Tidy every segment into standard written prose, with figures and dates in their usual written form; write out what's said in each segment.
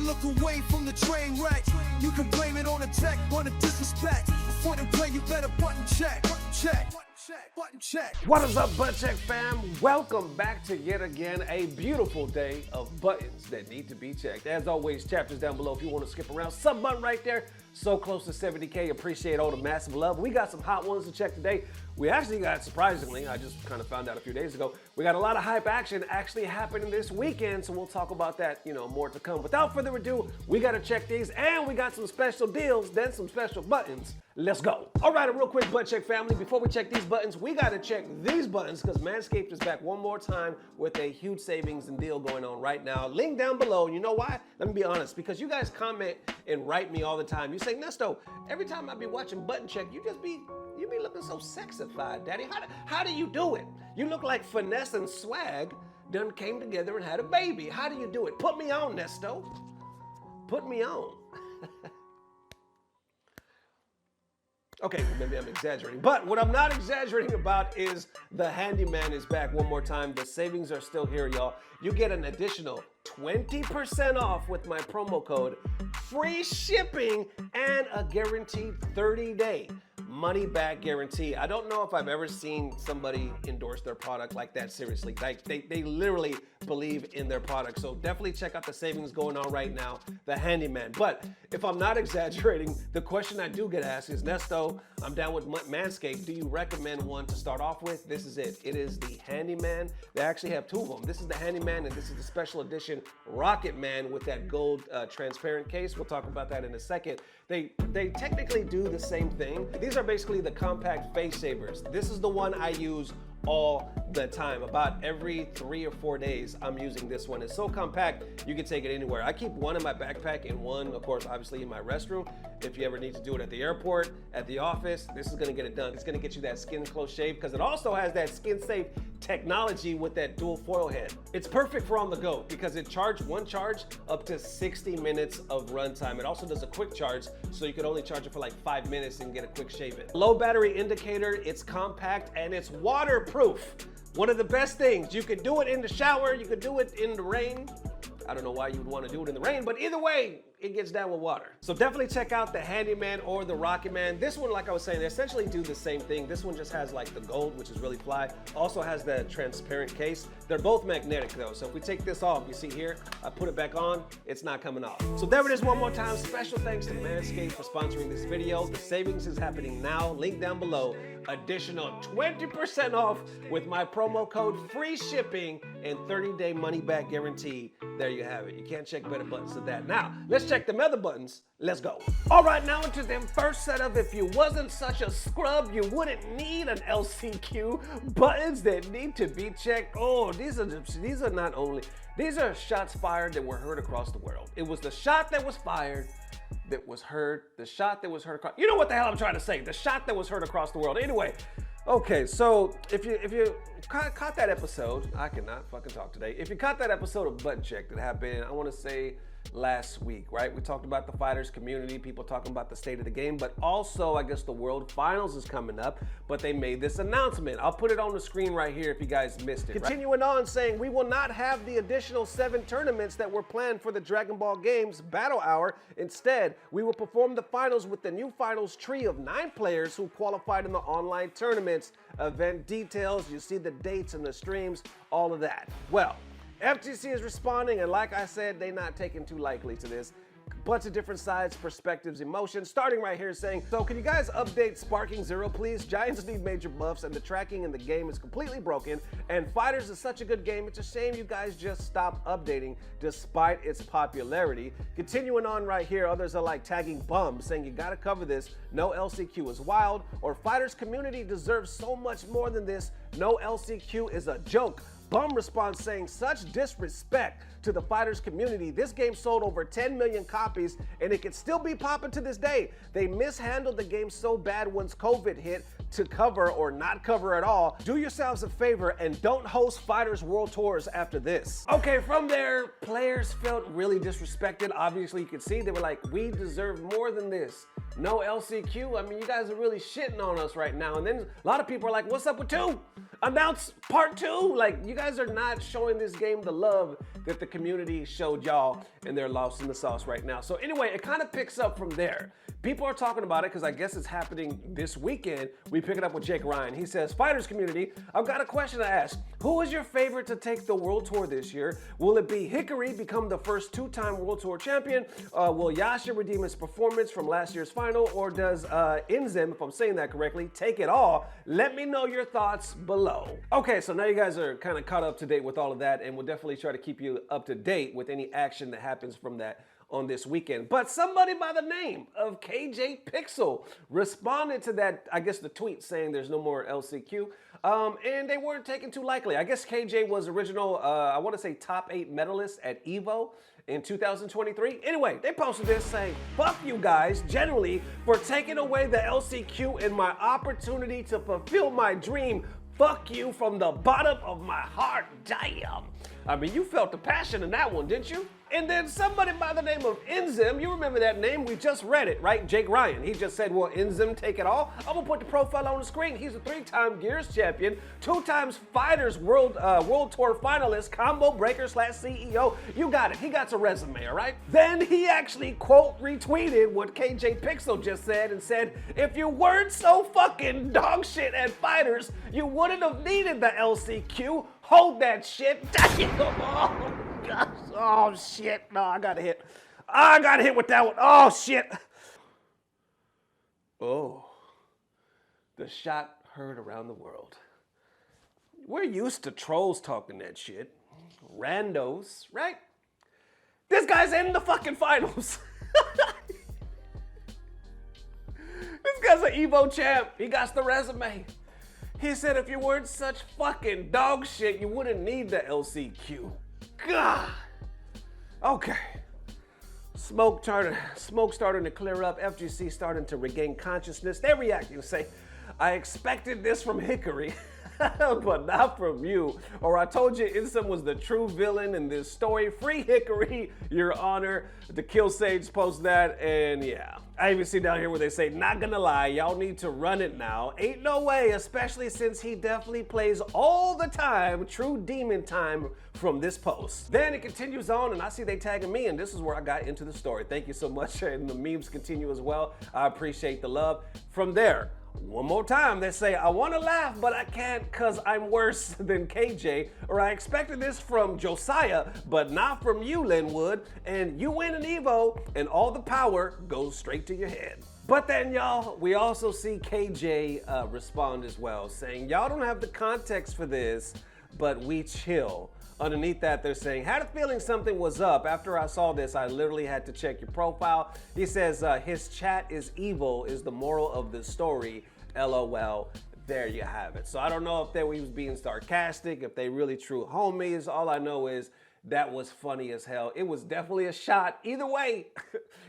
look away from the train wreck. You can blame it on the tech, on the disrespect. Before they play, you better button check. Button check. What is up, Button Check fam? Welcome back to yet again a beautiful day of buttons that need to be checked. As always, chapters down below if you want to skip around. Sub button right there. So close to 70K. Appreciate all the massive love. We got some hot ones to check today. We actually got, surprisingly, I just kind of found out a few days ago, we got a lot of hype action actually happening this weekend, so we'll talk about that, more to come. Without further ado, we got to check these, and we got some special deals, then some special buttons. Let's go. All right, a real quick butt check, family. Before we check these buttons, we got to check these buttons because Manscaped is back one more time with a huge savings and deal going on right now. Link down below. You know why? Let me be honest, because you guys comment and write me all the time. You say, Nesto, every time I be watching Button Check, you be looking so sexified, Daddy. How do you do it? You look like finesse and swag done came together and had a baby. How do you do it? Put me on, Nesto. Put me on. Okay, maybe I'm exaggerating, but what I'm not exaggerating about is the handyman is back one more time. The savings are still here, y'all. You get an additional 20% off with my promo code, free shipping, and a guaranteed 30-day money back guarantee. I don't know if I've ever seen somebody endorse their product like that seriously. Like they literally believe in their product. So definitely check out the savings going on right now, the handyman. But if I'm not exaggerating, the question I do get asked is, Nesto, I'm down with Manscaped. Do you recommend one to start off with? This is it. It is the handyman. They actually have two of them. This is the handyman and this is the special edition Rocket Man with that gold transparent case. We'll talk about that in a second. They technically do the same thing. These are basically the compact face savers. This is the one I use all the time. About every 3 or 4 days, I'm using this one. It's so compact, you can take it anywhere. I keep one in my backpack and one, of course, obviously in my restroom. If you ever need to do it at the airport, at the office, this is gonna get it done. It's gonna get you that skin close shave because it also has that skin safe technology with that dual foil head. It's perfect for on the go because it one charge up to 60 minutes of runtime. It also does a quick charge, so you can only charge it for like 5 minutes and get a quick shave in. Low battery indicator, it's compact and it's waterproof. One of the best things, you could do it in the shower, you could do it in the rain. I don't know why you would want to do it in the rain, but either way, it gets down with water. So definitely check out the Handyman or the Rocket Man. This one, like I was saying, they essentially do the same thing. This one just has like the gold, which is really fly. Also has the transparent case. They're both magnetic though. So if we take this off, you see here, I put it back on, it's not coming off. So there it is one more time. Special thanks to Manscaped for sponsoring this video. The savings is happening now. Link down below. Additional 20% off with my promo code, free shipping and 30-day money back guarantee. There you have it. You can't check better buttons than that. Now, let's check them other buttons. Let's go. All right, now into them first setup. If you wasn't such a scrub, you wouldn't need an LCQ. Buttons that need to be checked. Oh, these are shots fired that were heard across the world. It was the shot that was fired that was heard, the shot that was heard across, you know what the hell I'm trying to say, the shot that was heard across the world. Anyway, okay, so if you caught that episode, I cannot fucking talk today. If you caught that episode of Button Check that happened, I want to say last week, right? We talked about the fighters community, people talking about the state of the game, but also I guess the World Finals is coming up, but they made this announcement. I'll put it on the screen right here if you guys missed it. Continuing on saying we will not have the additional 7 tournaments that were planned for the Dragon Ball Games Battle Hour. Instead, we will perform the finals with the new finals tree of 9 players who qualified in the online tournaments. Event details, you see the dates and the streams, all of that. Well, FGC is responding, and like I said, they're not taking too lightly to this. Bunch of different sides, perspectives, emotions. Starting right here saying, so can you guys update Sparking Zero, please? Giants need major buffs, and the tracking in the game is completely broken, and Fighters is such a good game, it's a shame you guys just stopped updating despite its popularity. Continuing on right here, others are like tagging bums, saying you gotta cover this, no LCQ is wild, or Fighters community deserves so much more than this, no LCQ is a joke. Bum response saying such disrespect to the Fighters community. This game sold over 10 million copies and it could still be popping to this day. They mishandled the game so bad once COVID hit to cover or not cover at all. Do yourselves a favor and don't host Fighters World Tours after this. Okay, from there, players felt really disrespected. Obviously, you can see they were like, we deserve more than this. no LCQ. I mean, you guys are really shitting on us right now. And then a lot of people are like, what's up with 2? Announce part 2. Like, you guys are not showing this game the love that the community showed y'all, and they're lost in the sauce right now. So anyway, it kind of picks up from there. People are talking about it because I guess it's happening this weekend. We pick it up with Jake Ryan. He says, fighters community, I've got a question to ask. Who is your favorite to take the World Tour this year? Will it be Hickory become the first 2-time World Tour champion? Will Yasha redeem his performance from last year's final? Or does Inzem, if I'm saying that correctly, take it all? Let me know your thoughts below. Okay, so now you guys are kind of caught up to date with all of that, and we'll definitely try to keep you up to date with any action that happens from that on this weekend. But somebody by the name of KJ Pixel responded to that, I guess the tweet saying there's no more LCQ, and they weren't taken too lightly. I guess KJ was original, I want to say top 8 medalist at EVO in 2023. Anyway, they posted this saying, fuck you guys generally for taking away the LCQ and my opportunity to fulfill my dream. Fuck you from the bottom of my heart. Damn. I mean, you felt the passion in that one, didn't you? And then somebody by the name of Inzem, you remember that name? We just read it, right? Jake Ryan. He just said, well, Inzem take it all. I'm gonna put the profile on the screen. He's a 3-time Gears champion, 2 times Fighters World Tour finalist, combo breaker / CEO. You got it. He got a resume, all right? Then he actually quote retweeted what KJ Pixel just said and said, if you weren't so fucking dog shit at Fighters, you wouldn't have needed the LCQ. Hold that shit. Oh, gosh. Oh, shit. No, I got hit. I got hit with that one. Oh, shit. Oh, the shot heard around the world. We're used to trolls talking that shit. Randos, right? This guy's in the fucking finals. This guy's an EVO champ. He got the resume. He said if you weren't such fucking dog shit, you wouldn't need the LCQ. God. Okay. Smoke starting to clear up. FGC starting to regain consciousness. They react and say, I expected this from Hickory, but not from you. Or I told you Inzem was the true villain in this story. Free Hickory, your honor. The Kill Sage post that, and yeah. I even see down here where they say, not gonna lie, y'all need to run it now. Ain't no way, especially since he definitely plays all the time, true demon time from this post. Then it continues on, and I see they tagging me, and this is where I got into the story. Thank you so much, and the memes continue as well. I appreciate the love. From there, one more time, they say, I want to laugh, but I can't because I'm worse than KJ, or I expected this from Josiah, but not from you, Linwood, and you win an EVO, and all the power goes straight to your head. But then, y'all, we also see KJ respond as well, saying, y'all don't have the context for this, but we chill. Underneath that, they're saying, had a feeling something was up. After I saw this, I literally had to check your profile. He says, his chat is evil is the moral of the story. LOL. There you have it. So I don't know if they was being sarcastic, if they really true homies. All I know is that was funny as hell. It was definitely a shot. Either way.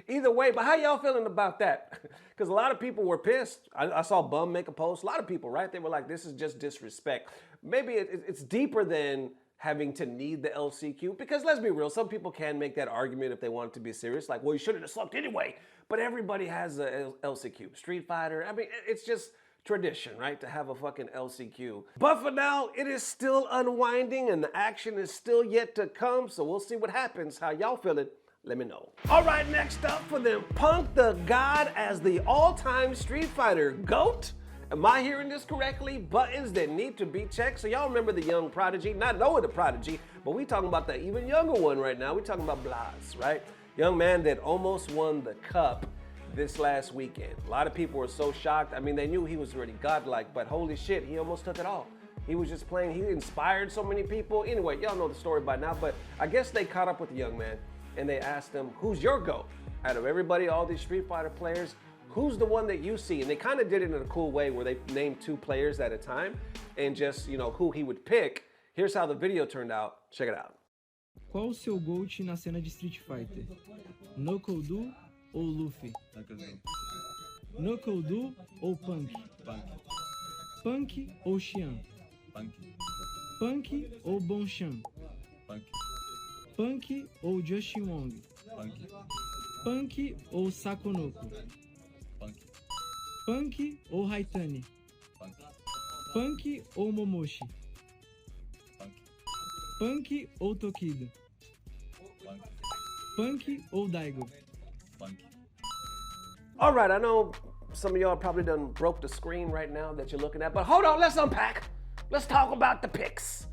Either way. But how y'all feeling about that? Because a lot of people were pissed. I saw Bum make a post. A lot of people, right? They were like, this is just disrespect. Maybe it's deeper than having to need the LCQ, because let's be real, some people can make that argument if they want it to be serious, like, well, you shouldn't have slept anyway, but everybody has a LCQ. Street Fighter, I mean, it's just tradition, right, to have a fucking LCQ. But for now, it is still unwinding and the action is still yet to come, so we'll see what happens. How y'all feeling? Let me know. All right, next up for them, Punkdagod as the all-time Street Fighter GOAT. Am I hearing this correctly? Buttons that need to be checked. So y'all remember the young prodigy, not knowing the prodigy, but we talking about the even younger one right now. We talking about Blaz, right? Young man that almost won the cup this last weekend. A lot of people were so shocked. I mean, they knew he was already godlike, but holy shit, he almost took it all. He was just playing, he inspired so many people. Anyway, y'all know the story by now, but I guess they caught up with the young man and they asked him, who's your GOAT? Out of everybody, all these Street Fighter players, who's the one that you see? And they kind of did it in a cool way where they named 2 players at a time and just, you know, who he would pick. Here's how the video turned out. Check it out. Qual o seu GOAT na cena de Street Fighter? Knuckle ou Luffy? Knuckle ou Punk? Punk ou Xian? Punk ou Bonchan? Punk ou Justin Wong? Punk ou Sakonoko? Punk ou Haitane? Punk ou Momoshi? Punk ou Tokido? Punk ou Daigo? All right, I know some of y'all probably done broke the screen right now that you're looking at, but hold on, let's unpack. Let's talk about the picks.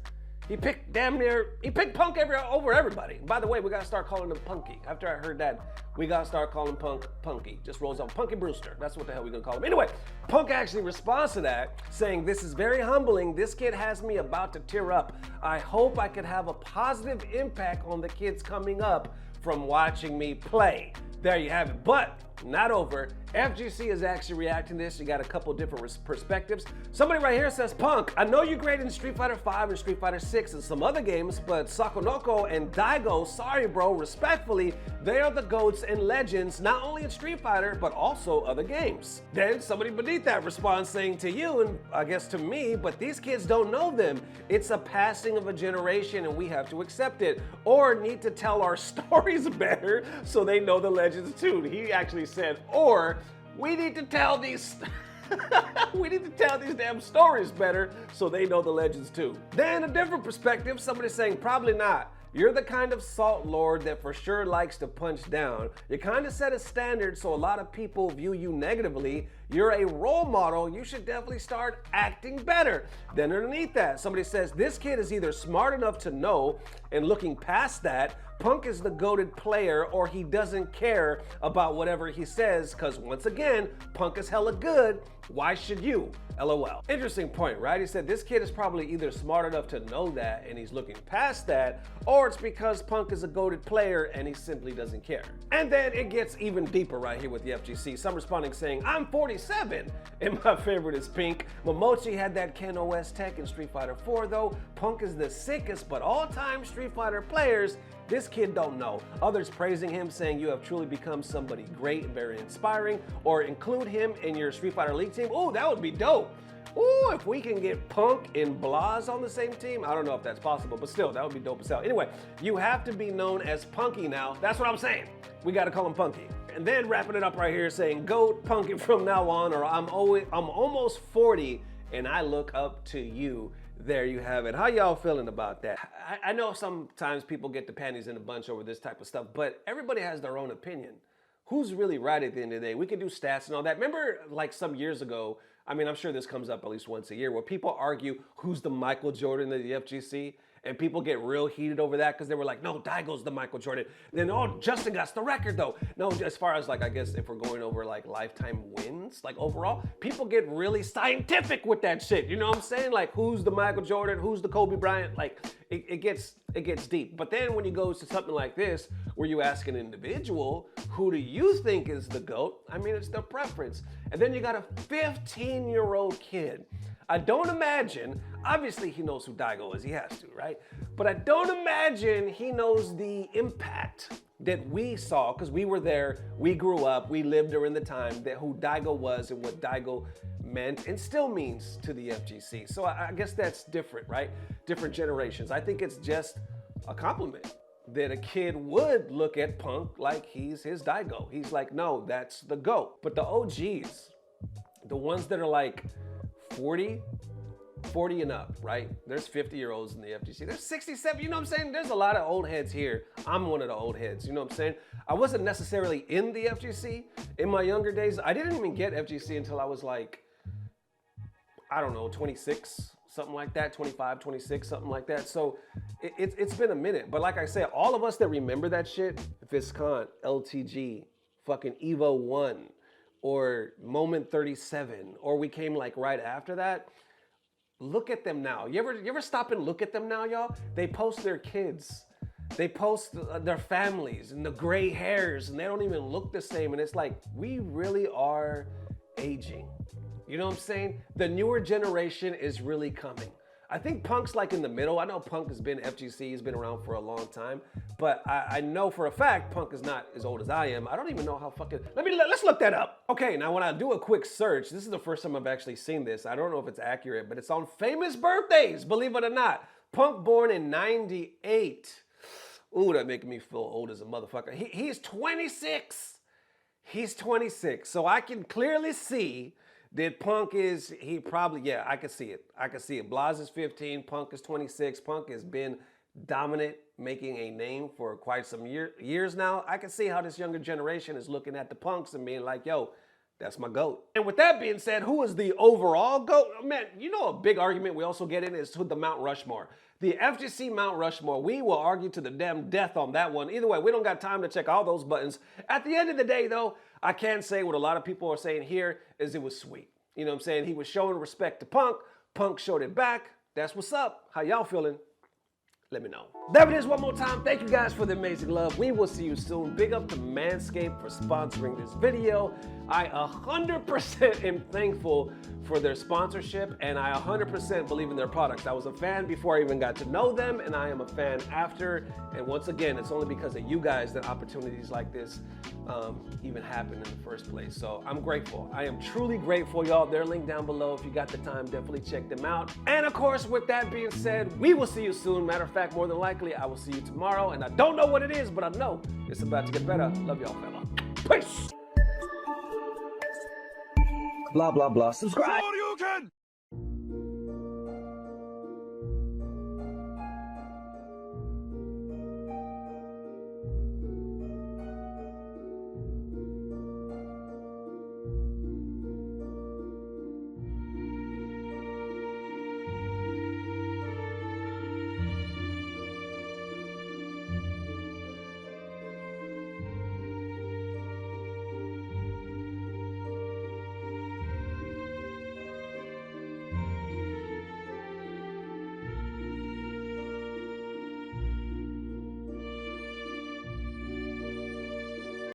He picked Punk over everybody. By the way, we gotta start calling him Punky. After I heard that, we gotta start calling Punk Punky. Just rolls off. Punky Brewster. That's what the hell we're gonna call him. Anyway, Punk actually responds to that, saying, "This is very humbling. This kid has me about to tear up. I hope I could have a positive impact on the kids coming up from watching me play." There you have it. But not over. FGC is actually reacting to this. You got a couple different perspectives. Somebody right here says, "Punk, I know you're great in Street Fighter 5 and Street Fighter 6 and some other games, but Sakonoko and Daigo, sorry bro, respectfully, they are the GOATs and legends, not only in Street Fighter, but also other games." Then somebody beneath that responds saying to you, and I guess to me, "But these kids don't know them. It's a passing of a generation and we have to accept it, or need to tell our stories better so they know the legends too." He actually said, or we need to tell these we need to tell these damn stories better so they know the legends too. Then a different perspective, somebody saying, "Probably not. You're the kind of salt lord that for sure likes to punch down. You kind of set a standard so a lot of people view you negatively. You're a role model. You should definitely start acting better." Then underneath that, somebody says, "This kid is either smart enough to know and looking past that, Punk is the goated player, or he doesn't care about whatever he says, because once again, Punk is hella good. Why should you? LOL." Interesting point, right? He said this kid is probably either smart enough to know that and he's looking past that, or it's because Punk is a goated player and he simply doesn't care. And then it gets even deeper right here with the FGC. Some responding saying, "I'm 47 and my favorite is pink. Momochi had that Ken OS tech in Street Fighter 4 though. Punk is the sickest but all-time Street Fighter players. This kid don't know." Others praising him, saying, "You have truly become somebody great and very inspiring," or "Include him in your Street Fighter League team." Ooh, that would be dope. Ooh, if we can get Punk and Blaz on the same team, I don't know if that's possible, but still, that would be dope as hell. Anyway, you have to be known as Punky now. That's what I'm saying. We got to call him Punky. And then wrapping it up right here, saying, "GOAT Punky from now on," or I'm almost 40 and I look up to you." There you have it. How y'all feeling about that? I know sometimes people get the panties in a bunch over this type of stuff, but everybody has their own opinion. Who's really right at the end of the day? We could do stats and all that. Remember, like some years ago, I mean, I'm sure this comes up at least once a year, where people argue who's the Michael Jordan of the FGC, and people get real heated over that because they were like, "No, Daigo's the Michael Jordan." Then, "Oh, Justin got the record though." No, as far as like, I guess if we're going over like lifetime wins, like overall, people get really scientific with that shit. You know what I'm saying? Like, who's the Michael Jordan? Who's the Kobe Bryant? Like, it gets deep. But then when you go to something like this, where you ask an individual, "Who do you think is the GOAT?" I mean, it's their preference. And then you got a 15-year-old kid. I don't imagine, obviously he knows who Daigo is, he has to, right? But I don't imagine he knows the impact that we saw, because we were there, we grew up, we lived during the time that who Daigo was and what Daigo meant and still means to the FGC. So I guess that's different, right? Different generations. I think it's just a compliment that a kid would look at Punk like he's his Daigo. He's like, "No, that's the GOAT." But the OGs, the ones that are like 40 and up, right? There's 50-year-olds in the FGC. There's 67, you know what I'm saying? There's a lot of old heads here. I'm one of the old heads, you know what I'm saying? I wasn't necessarily in the FGC in my younger days. I didn't even get FGC until I was like, I don't know, 26, something like that, 25, 26, something like that. So it's been a minute. But like I said, all of us that remember that shit, Viscount, LTG, fucking Evo 1, or Moment 37, or we came like right after that, look at them now. You ever stop and look at them now, y'all? They post their kids. They post their families and the gray hairs, and they don't even look the same. And it's like, we really are aging. You know what I'm saying? The newer generation is really coming. I think Punk's like in the middle. I know Punk has been FGC, he's been around for a long time, but I know for a fact Punk is not as old as I am. I don't even know how fucking, let's look that up. Okay, now when I do a quick search, this is the first time I've actually seen this. I don't know if it's accurate, but it's on famous birthdays, believe it or not. Punk born in 98. Ooh, that making me feel old as a motherfucker. He's 26. He's 26, so I can clearly see Did Punk he probably, yeah, I can see it. I can see it. Blaz is 15, Punk is 26. Punk has been dominant, making a name for quite some years now. I can see how this younger generation is looking at the Punks and being like, yo, that's my GOAT. And with that being said, who is the overall GOAT? Man, you know, a big argument we also get in is to the Mount Rushmore. The FGC Mount Rushmore, we will argue to the damn death on that one. Either way, we don't got time to check all those buttons. At the end of the day, though, I can say what a lot of people are saying here is it was sweet. You know what I'm saying? He was showing respect to Punk. Punk showed it back. That's what's up. How y'all feeling? Let me know. There it is one more time. Thank you guys for the amazing love. We will see you soon. Big up to Manscaped for sponsoring this video. I 100% am thankful for their sponsorship, and I 100% believe in their products. I was a fan before I even got to know them, and I am a fan after. And once again, it's only because of you guys that opportunities like this even happen in the first place. So I'm grateful. I am truly grateful, y'all. They're linked down below. If you got the time, definitely check them out. And of course, with that being said, we will see you soon. Matter of fact, more than likely, I will see you tomorrow. And I don't know what it is, but I know it's about to get better. Love y'all, fella. Peace. Blah, blah, blah. Subscribe.